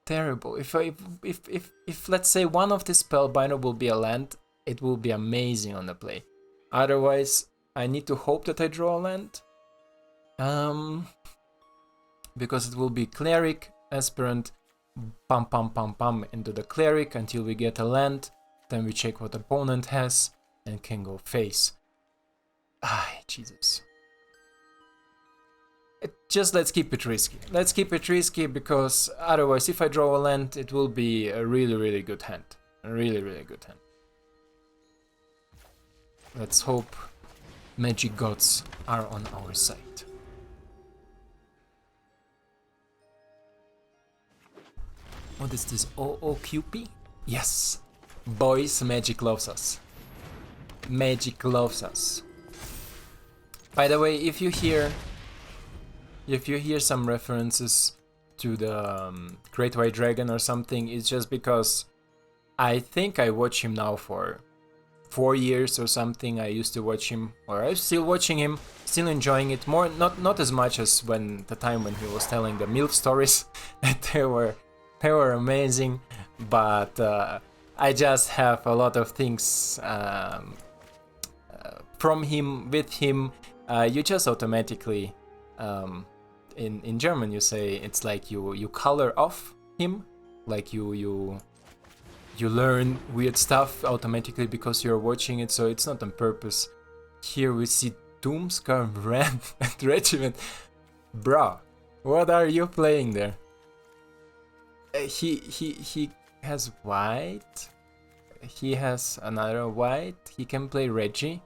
If let's say one of the Spellbinder will be a land, it will be amazing on the play. Otherwise, I need to hope that I draw a land. Because it will be Cleric, Aspirant, pam into the Cleric until we get a land. Then we check what opponent has and can go face. Jesus. Just let's keep it risky. Let's keep it risky, because otherwise if I draw a land it will be a really good hand. A really good hand. Let's hope magic gods are on our side. What is this? OOQP? Yes! Boys, magic loves us. Magic loves us. By the way, if you hear some references to the Great White Dragon or something, it's just because I think I watch him now for 4 years or something. I used to watch him, or I'm still watching him, still enjoying it more. Not as much as the time when he was telling the MILF stories. They were amazing, but I just have a lot of things from him, with him. You just automatically, in German you say it's like you color off him, like you learn weird stuff automatically because you're watching it, so it's not on purpose. Here we see Doomscar Red Regiment. Bruh, what are you playing there? He has white. He has another white. He can play Reggie.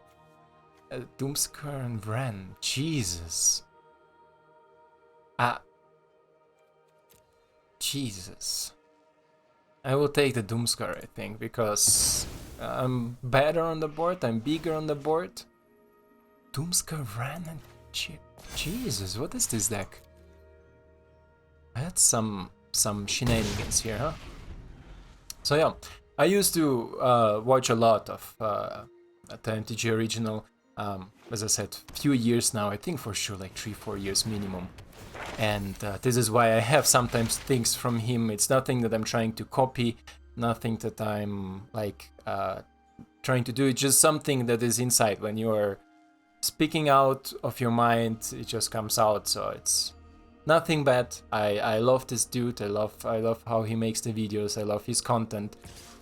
Doomskar and Vren. Jesus. Jesus. I will take the Doomskar, I think, because I'm better on the board, I'm bigger on the board. Doomskar, Vren, and Jesus, what is this deck? I had some shenanigans here, huh? So yeah, I used to watch a lot of at the MTG Original, as I said, few years now, I think for sure like 3-4 years minimum. And this is why I have sometimes things from him. It's nothing that I'm trying to copy, nothing that I'm like trying to do. It's just something that is inside. When you're speaking out of your mind, it just comes out. So it's nothing bad. I love this dude. I love how he makes the videos. I love his content.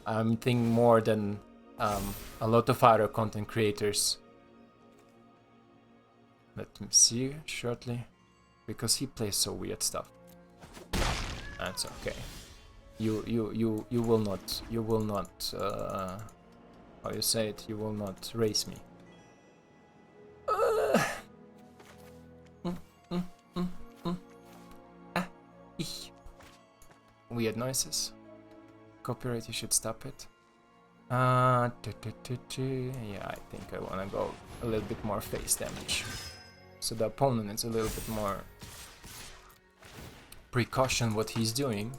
I'm thinking more than a lot of other content creators. Let me see shortly. Because he plays so weird stuff. That's okay. You will not how you say it, you will not race me. Weird noises. Copyright, you should stop it. Yeah, I think I wanna go a little bit more face damage. So the opponent is a little bit more precaution what he's doing.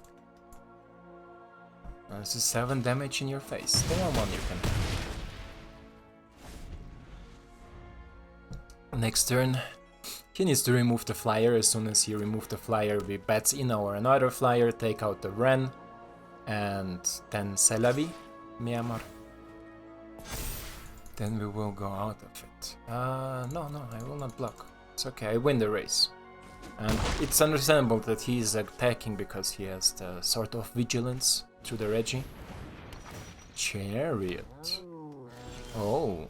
This is 7 damage in your face. The one you can. Next turn, he needs to remove the flyer. As soon as he removes the flyer, we bats in our another flyer, take out the Ren, and then c'est la vie, Myanmar. Then we will go out of it. No, I will not block. It's okay, I win the race. And it's understandable that he is attacking because he has the sort of vigilance through the Reggie. Chariot. Oh.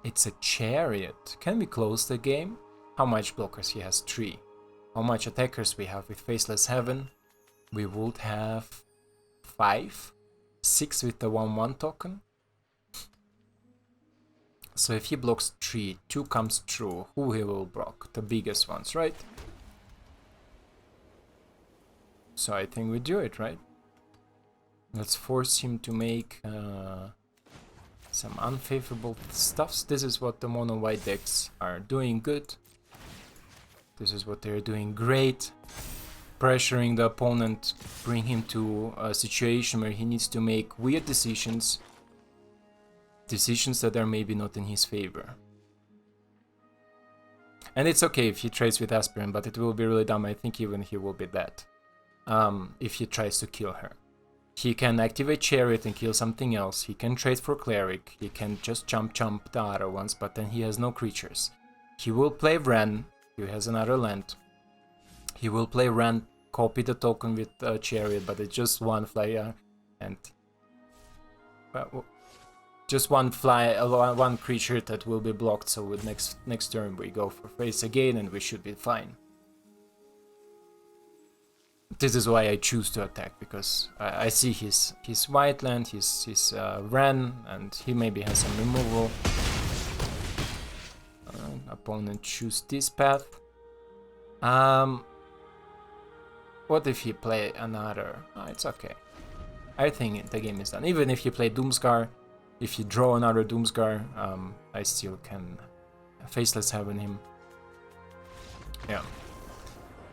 It's a chariot. Can we close the game? How much blockers he has? 3. How much attackers we have with Faceless Heaven? We would have 5. 6 with the 1/1 token. So if he blocks 3, 2 comes through, who he will block? The biggest ones, right? So I think we do it, right? Let's force him to make some unfavorable stuffs. This is what the mono white decks are doing good. This is what they're doing great. Pressuring the opponent, bring him to a situation where he needs to make weird decisions. Decisions that are maybe not in his favor. And it's okay if he trades with Aspirin, but it will be really dumb. I think even he will be dead if he tries to kill her. He can activate Chariot and kill something else. He can trade for Cleric. He can just jump the other ones, but then he has no creatures. He will play Ren. He has another land. He will play Ren, copy the token with Chariot, but it's just one flyer and just one creature that will be blocked. So with next turn we go for face again, and we should be fine. This is why I choose to attack, because I see his white land, his Ren, and he maybe has some removal. Opponent choose this path. What if he play another? Oh, it's okay. I think the game is done. Even if you play Doomskar, if you draw another Doomskar, I still can Faceless Heaven him. Yeah.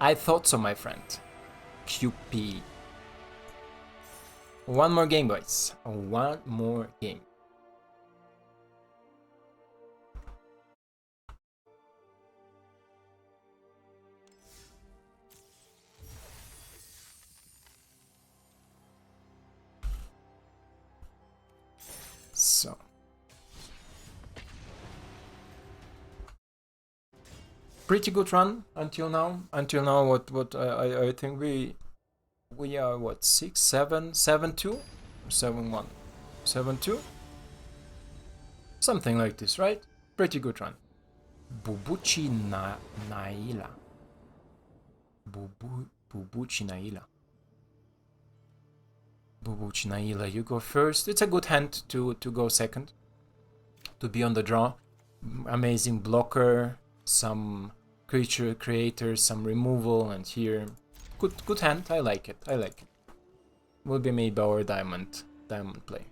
I thought so, my friend. QP. One more game, boys. One more game. So. Pretty good run until now. What I think we are what 6, 7, 7-2 or 7-1, 7-2, something like this, right? Pretty good run. Bubuchi Naila. Bubuchi Naila. Bubuch Naila, you go first. It's a good hand to go second. To be on the draw. Amazing blocker, some creature creators, some removal, and here good hand. I like it. Will be maybe our diamond play.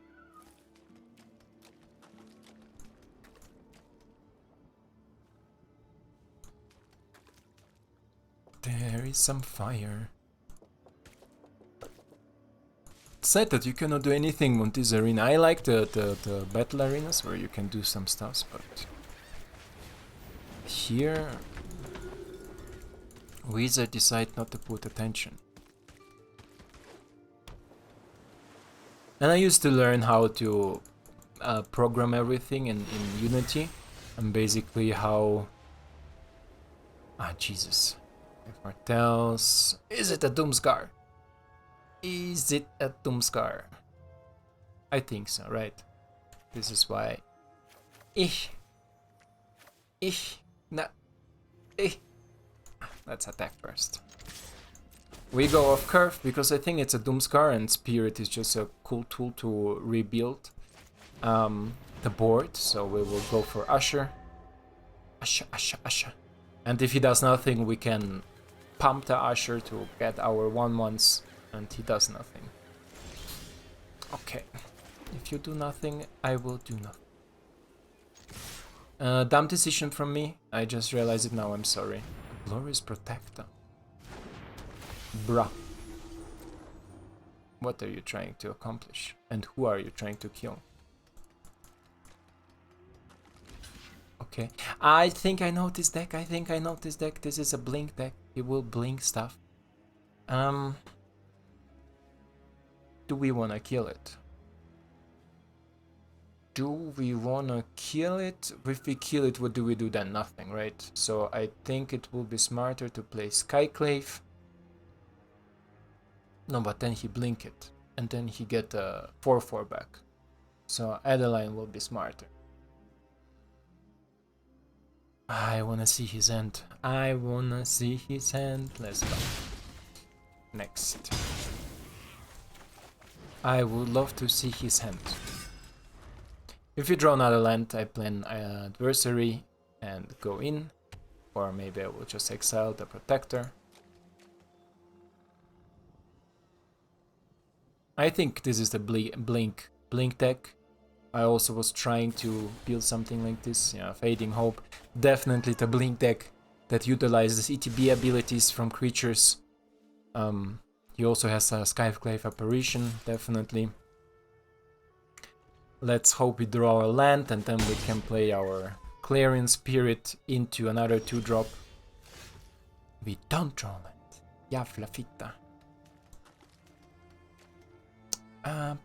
There is some fire. It's sad that you cannot do anything on this arena. I like the battle arenas where you can do some stuff, but here Wizard decide not to put attention. And I used to learn how to program everything in Unity, and basically how... Jesus. Martels. Is it a Doomscar? Is it a Doomscar? I think so, right? This is why... Let's attack first. We go off curve because I think it's a Doomscar and Spirit is just a cool tool to rebuild the board. So we will go for Usher. Usher. And if he does nothing, we can pump the Usher to get our 1/1s, and he does nothing. Okay. If you do nothing, I will do nothing. Dumb decision from me. I just realized it now, I'm sorry. Glorious Protector. Bruh. What are you trying to accomplish? And who are you trying to kill? Okay. I think I know this deck. This is a blink deck. It will blink stuff. Do we wanna kill it? If we kill it, what do we do then? Nothing, right? So I think it will be smarter to play Skyclave. No, but then he blink it, and then he get a 4/4 back. So Adeline will be smarter. I wanna see his end. Let's go. Next. I would love to see his hand. If you draw another land, I plan Adversary and go in. Or maybe I will just exile the Protector. I think this is the blink deck. I also was trying to build something like this. Yeah, Fading Hope. Definitely the blink deck that utilizes ETB abilities from creatures. He also has a Skyclave Apparition, definitely. Let's hope we draw a land and then we can play our Clarion Spirit into another 2-drop. We don't draw land. Jävla fitta.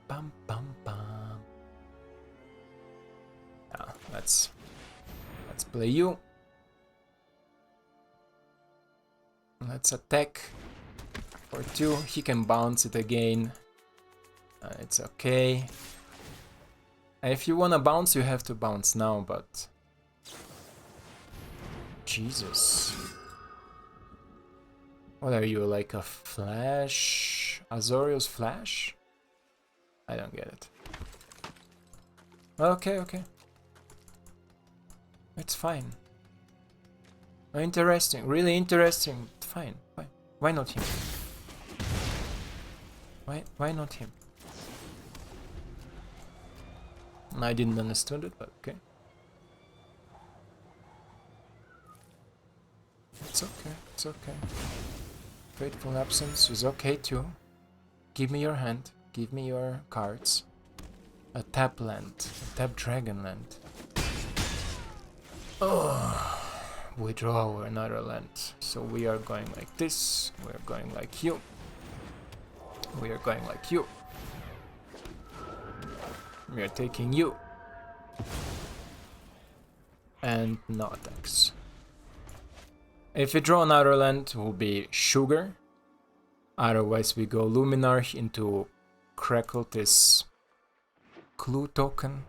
Bam. Yeah, let's play you. Let's attack for 2. He can bounce it again. It's okay. If you wanna bounce, you have to bounce now, but... Jesus. What are you, like a Flash? Azorius Flash? I don't get it. Okay. It's fine. Interesting, really interesting. Fine. Why not him? Why not him? I didn't understand it, but okay. It's okay. Fateful Absence is okay too. Give me your hand. Give me your cards. A tap land. A tap dragon land. Oh, we draw another land. So we are going like this. We are going like you. We are going like you. We are taking you. And no attacks. If we draw another land, it will be Sugar. Otherwise we go Luminar into Crackle this clue token.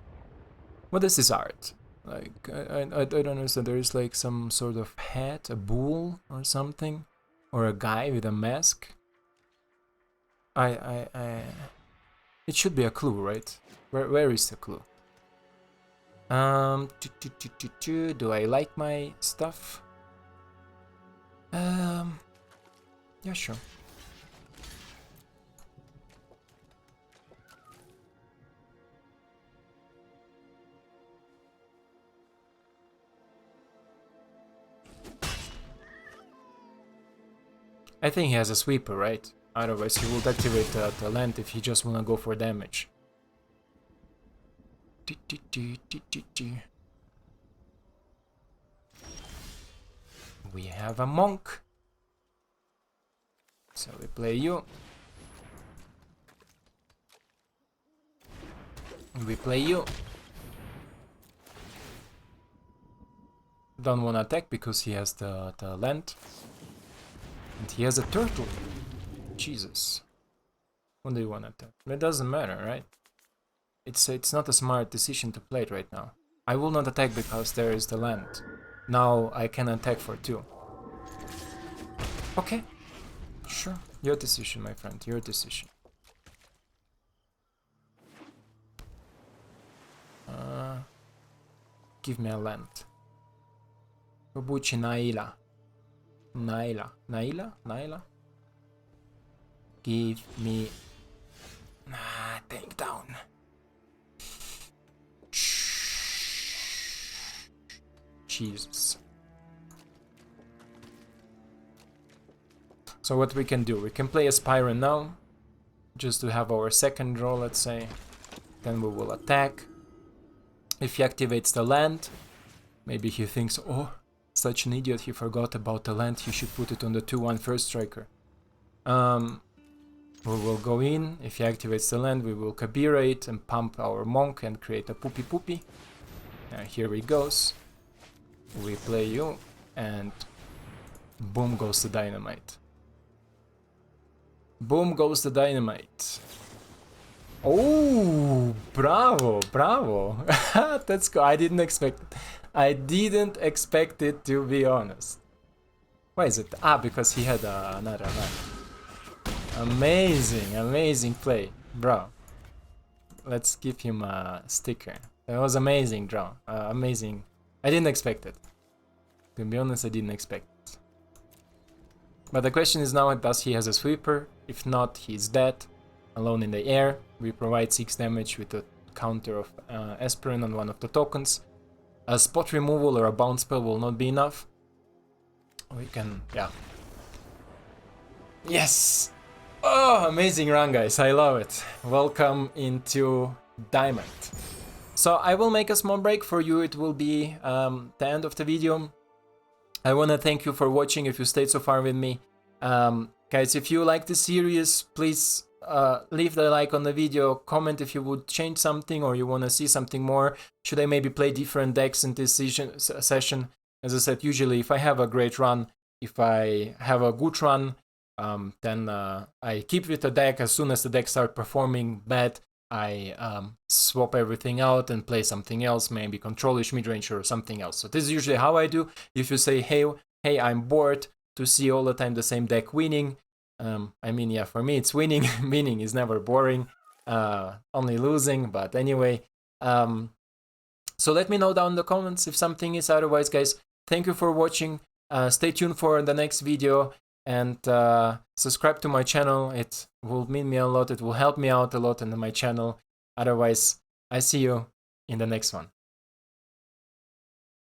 What is this art? Like, I don't understand. There is like some sort of hat, a bull or something, or a guy with a mask. It should be a clue, right? Where is the clue? Do I like my stuff? Yeah, sure. I think he has a sweeper, right? Otherwise he would activate the land if he just wanna go for damage. We have a monk. So we play you. We play you. Don't wanna attack because he has the land. And he has a turtle. Jesus. What do you want to attack? It doesn't matter, right? It's not a smart decision to play it right now. I will not attack because there is the land. Now I can attack for 2. Okay. Sure. Your decision, my friend. Your decision. Give me a land. Obuchi Naila. Naila? Give me... take down. Jesus. So what we can do? We can play a Spyro now, just to have our second draw, let's say. Then we will attack. If he activates the land, maybe he thinks, oh, such an idiot, he forgot about the land, he should put it on the 2/1 first striker. We will go in, if he activates the land, we will Kabira it and pump our monk and create a poopy. Here he goes. We play you, and boom goes the dynamite. Boom goes the dynamite. Oh, bravo. That's cool. I didn't expect it. I didn't expect it, to be honest. Why is it? Because he had another land. Amazing play, bro. Let's give him a sticker. That was amazing draw. Amazing. I didn't expect it. To be honest, I didn't expect it. But the question is now, does he has a sweeper? If not, he's dead. Alone in the air. We provide 6 damage with a counter of Aspirin on one of the tokens. A spot removal or a bounce spell will not be enough. We can, yeah. Yes! Oh, amazing run, guys. I love it. Welcome into Diamond. So I will make a small break for you. It will be the end of the video. I want to thank you for watching if you stayed so far with me. Guys, if you like the series, please leave the like on the video, comment if you would change something or you want to see something more. Should I maybe play different decks in this session? As I said, usually if I have a great run, if I have a good run, then I keep with the deck. As soon as the deck starts performing bad, I swap everything out and play something else, maybe control-ish, mid-range or something else. So this is usually how I do. If you say, hey, I'm bored to see all the time the same deck winning, I mean, yeah, for me it's winning. Winning is never boring, only losing, but anyway. So let me know down in the comments if something is. Otherwise, guys, thank you for watching. Stay tuned for the next video. And subscribe to my channel. It will mean me a lot. It will help me out a lot in my channel. Otherwise, I see you in the next one.